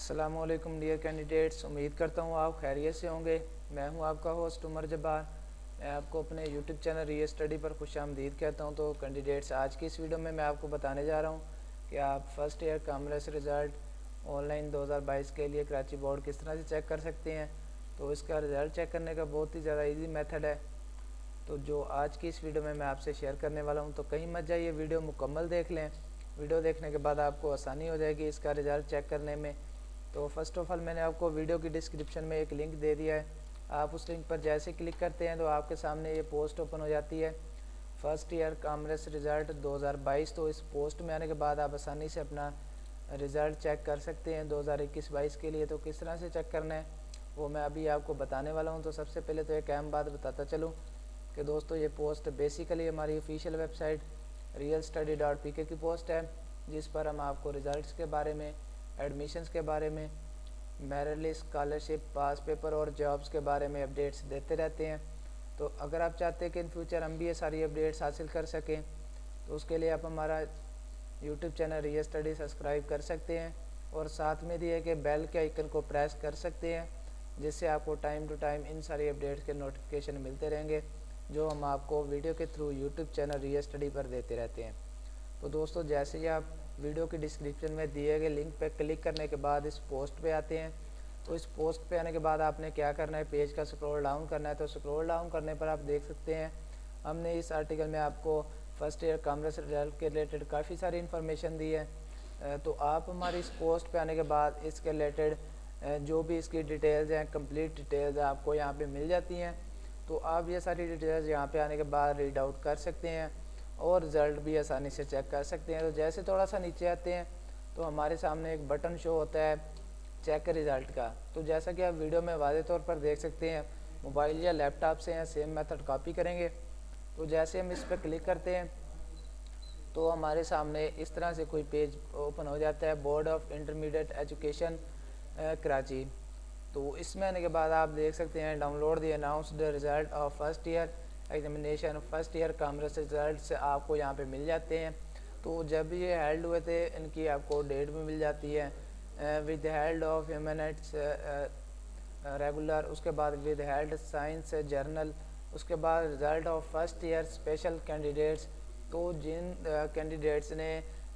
अस्सलामुअलैकुम dear candidates, उम्मीद करता हूँ आप खैरियत से होंगे। मैं हूँ आपका होस्ट उमर जब्बार। मैं आपको अपने यूट्यूब चैनल री स्टडी पर खुशामदीद कहता हूँ। तो कैंडिडेट्स, आज की इस वीडियो में मैं आपको बताने जा रहा हूँ कि आप first year commerce result online 2022 के लिए कराची बोर्ड किस तरह से चेक कर सकते हैं। तो इसका रिज़ल्ट चेक करने का बहुत ही ज़्यादा ईजी मेथड है, तो जो आज की इस वीडियो में मैं आपसे शेयर करने वाला हूँ। तो कहीं मत जाइए, वीडियो मुकम्मल देख लें। वीडियो देखने के बाद आपको आसानी हो जाएगी इसका रिज़ल्ट चेक करने में। तो फर्स्ट ऑफ़ ऑल मैंने आपको वीडियो की डिस्क्रिप्शन में एक लिंक दे दिया है। आप उस लिंक पर जैसे क्लिक करते हैं तो आपके सामने ये पोस्ट ओपन हो जाती है, फर्स्ट ईयर कॉमर्स रिज़ल्ट 2022। तो इस पोस्ट में आने के बाद आप आसानी से अपना रिज़ल्ट चेक कर सकते हैं 2021-22 के लिए। तो किस तरह से चेक करना है वो मैं अभी आपको बताने वाला हूँ। तो सबसे पहले तो एक अहम बात बताता चलूँ कि दोस्तों, ये पोस्ट बेसिकली हमारी ऑफिशियल वेबसाइट realstudy.pk की पोस्ट है, जिस पर हम आपको रिज़ल्ट्स के बारे में, एडमिशन्स के बारे में, मेरिट लिस्ट, स्कॉलरशिप, पास पेपर और जॉब्स के बारे में अपडेट्स देते रहते हैं। तो अगर आप चाहते हैं कि इन फ्यूचर हम भी ये सारी अपडेट्स हासिल कर सकें, तो उसके लिए आप हमारा यूट्यूब चैनल री स्टडी सब्सक्राइब कर सकते हैं और साथ में दिए गए बेल के आइकन को प्रेस कर सकते हैं, जिससे आपको टाइम टू टाइम इन सारी अपडेट्स के नोटिफिकेशन मिलते रहेंगे, जो हम आपको वीडियो के थ्रू यूट्यूब चैनल री स्टडी पर देते रहते हैं। तो दोस्तों, जैसे ही आप वीडियो की डिस्क्रिप्शन में दिए गए लिंक पर क्लिक करने के बाद इस पोस्ट पे आते हैं, तो इस पोस्ट पे आने के बाद आपने क्या करना है, पेज का स्क्रॉल डाउन करना है। तो स्क्रॉल डाउन करने पर आप देख सकते हैं हमने इस आर्टिकल में आपको फर्स्ट ईयर कॉमर्स रिजल्ट के रिलेटेड काफ़ी सारी इन्फॉर्मेशन दी है। तो आप हमारी इस पोस्ट पे आने के बाद इसके रिलेटेड जो भी इसकी डिटेल्स हैं, कंप्लीट डिटेल्स आपको यहाँ पे मिल जाती हैं। तो आप ये सारी डिटेल्स यहाँ पे आने के बाद रीड आउट कर सकते हैं और रिज़ल्ट भी आसानी से चेक कर सकते हैं। तो जैसे थोड़ा सा नीचे आते हैं तो हमारे सामने एक बटन शो होता है चेक रिज़ल्ट का। तो जैसा कि आप वीडियो में वाज़े तौर पर देख सकते हैं, मोबाइल या लैपटॉप से हैं सेम मेथड कॉपी करेंगे। तो जैसे हम इस पर क्लिक करते हैं तो हमारे सामने इस तरह से कोई पेज ओपन हो जाता है, board of intermediate education Karachi. तो इसमें आने के बाद आप देख सकते हैं download the announced result of first year examination, first year commerce result आपको यहाँ पे मिल जाते हैं। तो जब ये हेल्ड हुए थे इनकी आपको डेट भी मिल जाती है, with held of humanities regular, उसके बाद विद हेल्ड साइंस जर्नल, उसके बाद result of first year special candidates. तो जिन कैंडिडेट्स ने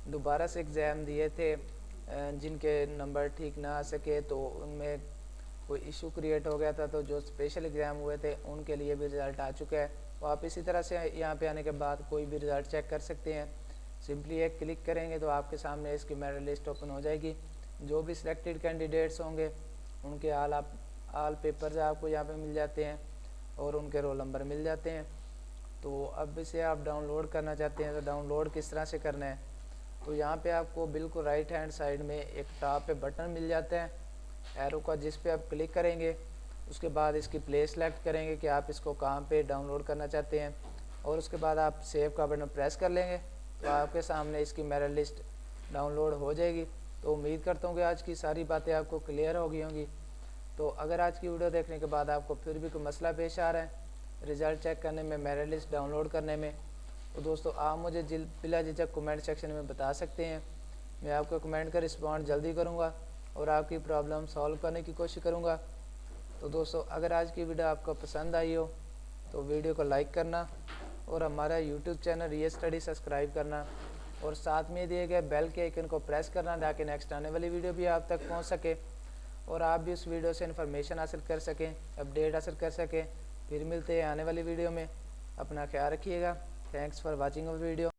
दोबारा से एग्ज़ाम दिए थे, जिनके नंबर ठीक ना आ सके, तो उनमें कोई इशू क्रिएट हो गया था, तो जो स्पेशल एग्ज़ाम हुए थे उनके लिए भी रिज़ल्ट आ चुका है। तो आप इसी तरह से यहाँ पे आने के बाद कोई भी रिज़ल्ट चेक कर सकते हैं। सिंपली एक क्लिक करेंगे तो आपके सामने इसकी मेरिट लिस्ट ओपन हो जाएगी। जो भी सिलेक्टेड कैंडिडेट्स होंगे उनके आल पेपर्स आपको यहाँ पे मिल जाते हैं और उनके रोल नंबर मिल जाते हैं। तो अब इसे आप डाउनलोड करना चाहते हैं तो डाउनलोड किस तरह से करना है, तो यहाँ पे आपको बिल्कुल राइट हैंड साइड में एक टॉप पे बटन मिल जाता है एरो का, जिस पे आप क्लिक करेंगे। उसके बाद इसकी प्लेस सेलेक्ट करेंगे कि आप इसको कहाँ पे डाउनलोड करना चाहते हैं, और उसके बाद आप सेव का बटन प्रेस कर लेंगे तो आपके सामने इसकी मेरिट लिस्ट डाउनलोड हो जाएगी। तो उम्मीद करता हूँ कि आज की सारी बातें आपको क्लियर हो गई होंगी। तो अगर आज की वीडियो देखने के बाद आपको फिर भी कोई मसला पेश आ रहा है रिज़ल्ट चेक करने में, मेरिट लिस्ट डाउनलोड करने में, तो दोस्तों आप मुझे बिला झिझक कमेंट सेक्शन में बता सकते हैं। मैं आपको कमेंट का रिस्पॉन्ड जल्दी करूँगा और आपकी प्रॉब्लम सॉल्व करने की कोशिश करूँगा। तो दोस्तों, अगर आज की वीडियो आपको पसंद आई हो तो वीडियो को लाइक करना और हमारा यूट्यूब चैनल री स्टडी सब्सक्राइब करना और साथ में दिए गए बेल के आइकन को प्रेस करना, ताकि नेक्स्ट आने वाली वीडियो भी आप तक पहुंच सके और आप भी उस वीडियो से इन्फॉर्मेशन हासिल कर सकें, अपडेट हासिल कर सकें। फिर मिलते हैं आने वाली वीडियो में। अपना ख्याल रखिएगा। Thanks for watching our video.